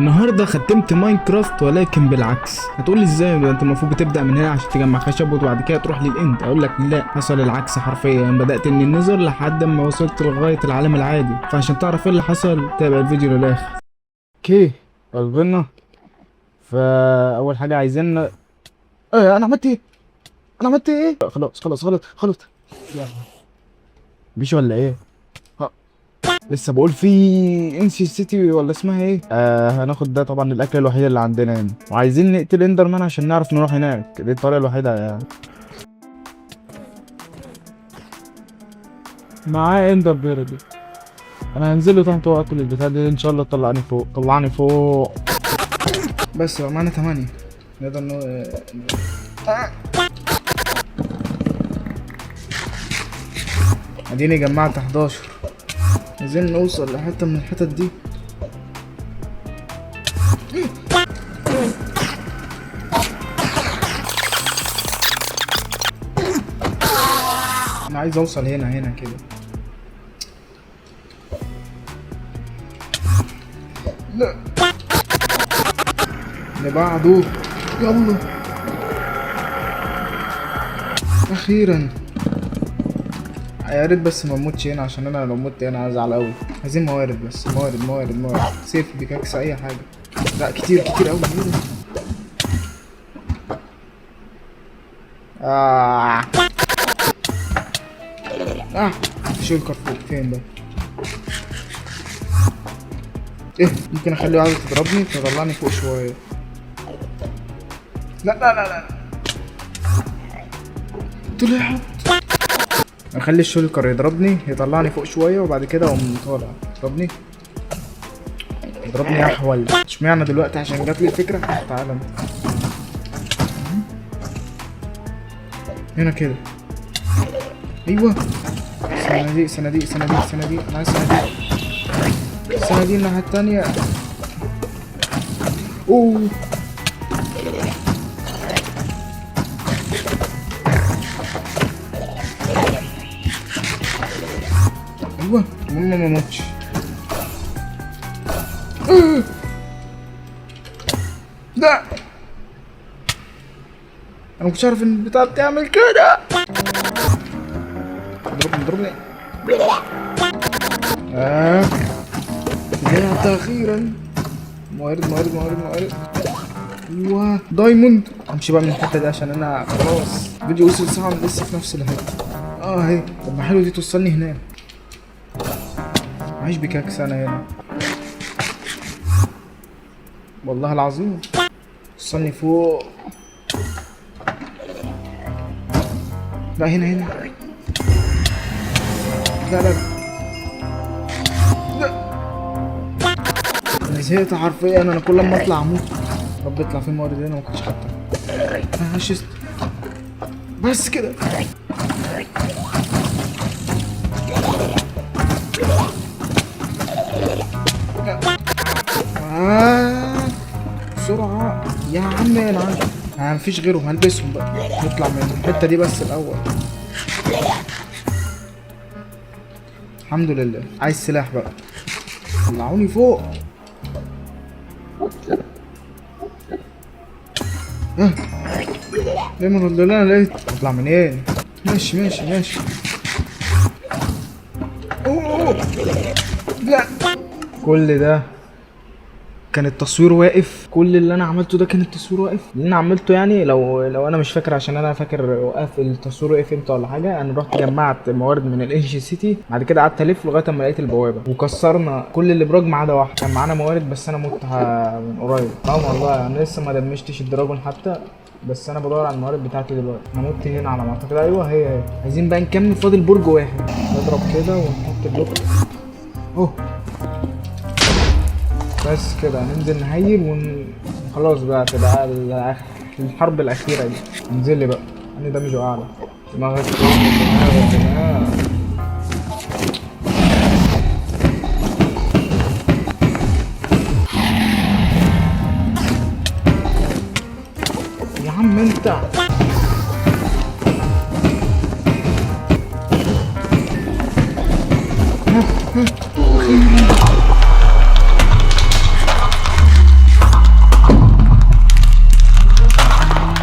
النهارده ختمت ماينكرافت ولكن بالعكس. هتقولي ازاي؟ انت المفروض بتبدا من هنا عشان تجمع خشب وبعد كده تروح للاند. اقول لك لا، حصل العكس حرفيا. بدات من النظر لحد ما وصلت لغايه العالم العادي. فعشان تعرف ايه اللي حصل تابع الفيديو للاخر. اوكي قلبنا. فاول حاجه عايزين انا عملت ايه؟ خلاص مفيش ولا ايه؟ لسه بقول في انسي سيتي ولا اسمها ايه. هناخد ده طبعا الاكل الوحيد اللي عندنا هنا، وعايزين نقتل اندرمان عشان نعرف نروح هناك. دي الطريقه الوحيده يعني. معاه اندر بيردي. انا هنزل له تحت واكل البتاع دي ان شاء الله طلعني فوق. بس بقى معانا 8 نقدر اديني جمعت 11. عايزين نوصل لحته من الحتت دي. انا عايز اوصل هنا كده. لا اللي بعده. يلا اخيرا. يا ريت بس ما اموتش هنا، عشان انا لو مت هنا هزعل قوي. عايزين موارد بس، موارد سيف، بيكاكس، اي حاجه. لا كتير قوي. شو الكرفوق فين ده؟ ايه ممكن اخليه عايز تضربني تطلعني فوق شويه. لا طلع. اخلي الشولكر يضربني يطلعني فوق شويه وبعد كده اقوم طالع. يضربني احول. اشمعنى دلوقتي؟ عشان جات لي الفكره. تعالى انت هنا كده. ايوه صناديق. انا عايز صناديق الناحيه التانيه. اوه ايوه المهم ما موتش. لا انا مكنتش عارف ان البتاع بتعمل كده. ضربني رجعت اخيرا. موارد. ايوه دايموند. امشي بقى من الحته دي عشان انا خلاص الفيديو وصل ساعه لسه في نفس الحته. اهي. طب ما حلو دي توصلني هناك. معيش بيكاكس انا هنا والله العظيم. وصلني فوق. لا هنا. لا انا زهقت حرفيا. انا كل ما اطلع اموت. رب يطلع في موارد هنا ما كنتش خدتها. هشست بس كده. بسرعة يا عم. انا عارف مفيش غيرهم. هلبسهم بقى نطلع من الحتة دي بس الاول. الحمد لله. عايز سلاح بقى. طلعوني فوق. دايما الحمد لله. انا لقيت. اطلع منين؟ ماشي. اوه لا. كل ده كان التصوير واقف. كل اللي انا عملته ده كان التصوير واقف. اللي انا عملته يعني لو انا مش فاكر، عشان انا فاكر وقف التصوير وقف امتى ولا حاجه. انا رحت جمعت موارد من الانجي سيتي، بعد كده قعدت الف لغايه ما لقيت البوابه وكسرنا كل الابراج ما عدا واحد. كان معانا موارد بس انا مت من قريب. والله انا لسه ما دمجتش الدراجون حتى، بس انا بدور على الموارد بتاعتي دلوقتي. انا مت هنا على ما اعتقد. ايوه هي. عايزين بقى نكمل. فاضل برج واحد. نضرب كده ونحط البلوك اهو بس كده. هننزل نهيل خلاص بقى تبقى الحرب الاخيره دي. انزل لي بقى. انا دمجه اعلى. دماغك يا عم انت.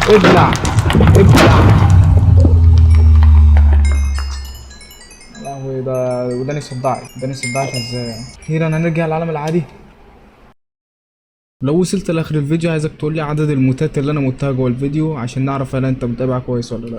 ابلع ابلع. يا لهوي ده وداني صدعت، وداني صدعت ازاي؟ اخيرا هنرجع للعالم العادي. لو وصلت لاخر الفيديو عايزك تقول لي عدد الموتات اللي انا متها جوه الفيديو عشان نعرف هل انت متابع كويس ولا لا.